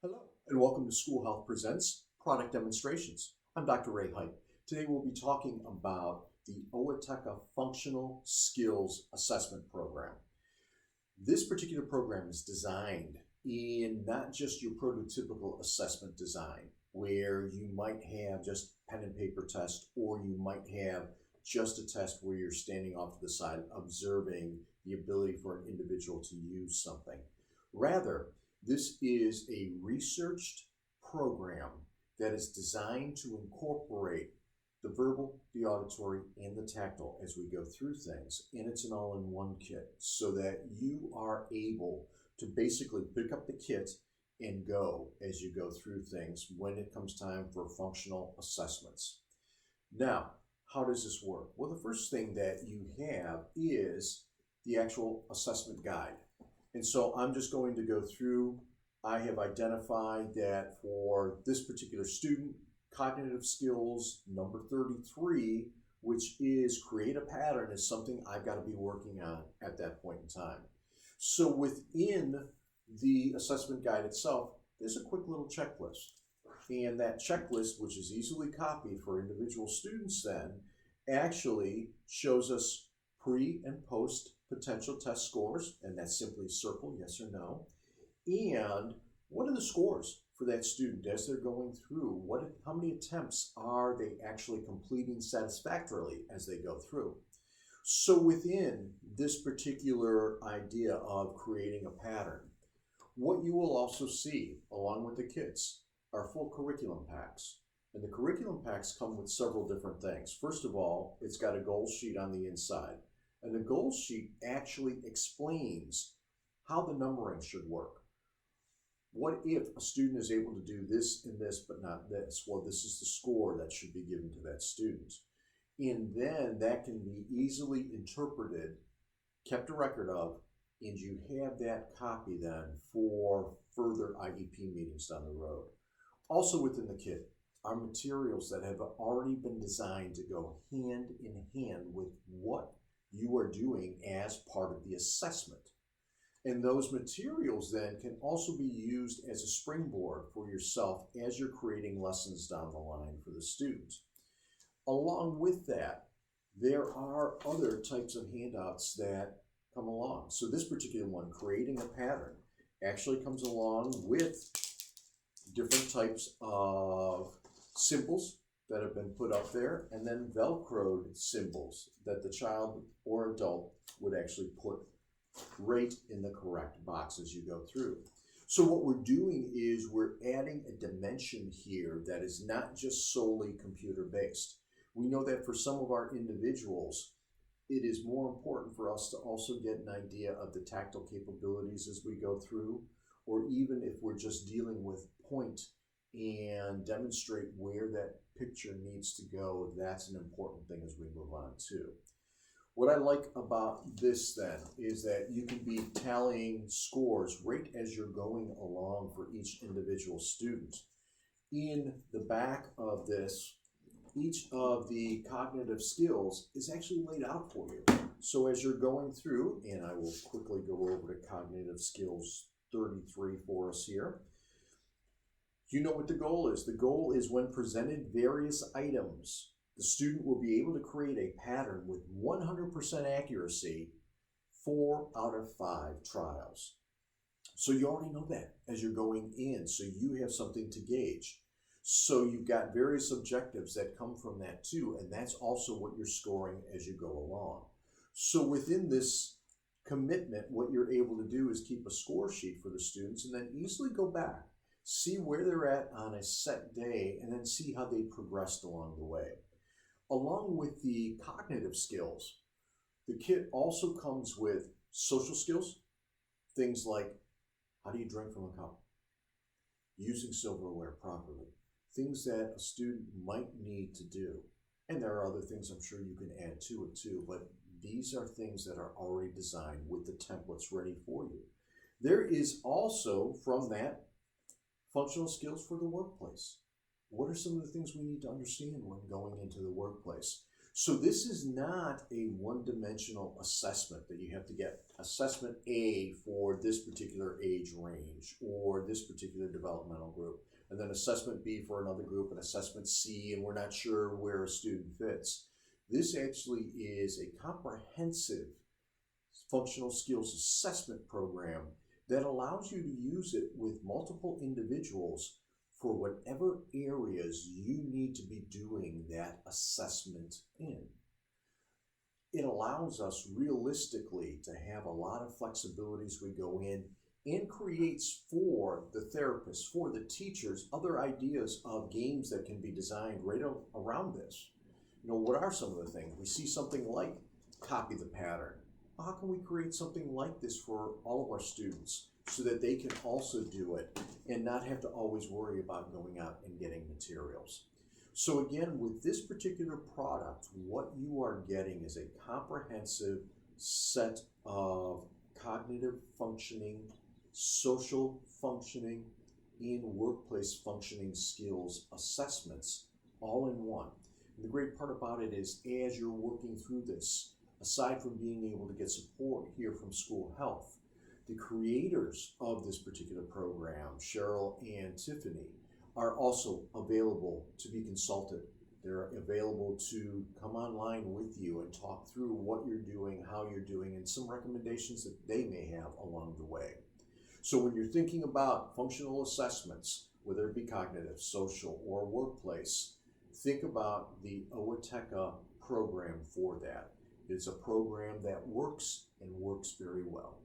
Hello, and welcome to School Health Presents Product Demonstrations. I'm Dr. Ray Height. Today we'll be talking about the OATECA Functional Skills Assessment Program. This particular program is designed in not just your prototypical assessment design, where you might have just pen and paper test, or you might have just a test where you're standing off to the side observing the ability for an individual to use something. Rather, this is a researched program that is designed to incorporate the verbal, the auditory, and the tactile as we go through things. And it's an all-in-one kit so that you are able to basically pick up the kit and go as you go through things when it comes time for functional assessments. Now, how does this work? Well, the first thing that you have is the actual assessment guide. And so I'm just going to go through. I have identified that for this particular student, cognitive skills number 33, which is create a pattern, is something I've got to be working on at that point in time. So within the assessment guide itself, there's a quick little checklist. And that checklist, which is easily copied for individual students then, actually shows us pre and post potential test scores, and that's simply circle yes or no. And what are the scores for that student as they're going through? How many attempts are they actually completing satisfactorily as they go through? So within this particular idea of creating a pattern, what you will also see along with the kits are full curriculum packs. And the curriculum packs come with several different things. First of all, it's got a goal sheet on the inside. And the goal sheet actually explains how the numbering should work. What if a student is able to do this and this, but not this? Well, this is the score that should be given to that student. And then that can be easily interpreted, kept a record of, and you have that copy then for further IEP meetings down the road. Also within the kit are materials that have already been designed to go hand in hand with what you are doing as part of the assessment. And those materials then can also be used as a springboard for yourself as you're creating lessons down the line for the students. Along with that, there are other types of handouts that come along. So this particular one, creating a pattern, actually comes along with different types of symbols that have been put up there, and then Velcroed symbols that the child or adult would actually put right in the correct box as you go through. So what we're doing is we're adding a dimension here that is not just solely computer-based. We know that for some of our individuals, it is more important for us to also get an idea of the tactile capabilities as we go through, or even if we're just dealing with point and demonstrate where that picture needs to go, that's an important thing as we move on too. What I like about this then is that you can be tallying scores right as you're going along for each individual student. In the back of this, each of the cognitive skills is actually laid out for you. So as you're going through, and I will quickly go over to cognitive skills 33 for us here. You know what the goal is. The goal is when presented various items, the student will be able to create a pattern with 100% accuracy 4 out of 5 trials. So you already know that as you're going in, so you have something to gauge. So you've got various objectives that come from that too, and that's also what you're scoring as you go along. So within this commitment, what you're able to do is keep a score sheet for the students and then easily go back, see where they're at on a set day, and then see how they progressed along the way. Along with the cognitive skills, the kit also comes with social skills, things like how do you drink from a cup, using silverware properly, things that a student might need to do. And there are other things I'm sure you can add to it too, but these are things that are already designed with the templates ready for you. There is also, from that, functional skills for the workplace. What are some of the things we need to understand when going into the workplace? So this is not a one-dimensional assessment that you have to get assessment A for this particular age range or this particular developmental group, and then assessment B for another group and assessment C, and we're not sure where a student fits. This actually is a comprehensive functional skills assessment program that allows you to use it with multiple individuals for whatever areas you need to be doing that assessment in. It allows us realistically to have a lot of flexibility as we go in and creates for the therapists, for the teachers, other ideas of games that can be designed right around this. You know, what are some of the things? We see something like copy the pattern. How can we create something like this for all of our students so that they can also do it and not have to always worry about going out and getting materials? So again, with this particular product, what you are getting is a comprehensive set of cognitive functioning, social functioning, and workplace functioning skills assessments all in one. And the great part about it is as you're working through this, aside from being able to get support here from School Health, the creators of this particular program, Cheryl and Tiffany, are also available to be consulted. They're available to come online with you and talk through what you're doing, how you're doing, and some recommendations that they may have along the way. So when you're thinking about functional assessments, whether it be cognitive, social, or workplace, think about the OATECA program for that. It's a program that works and works very well.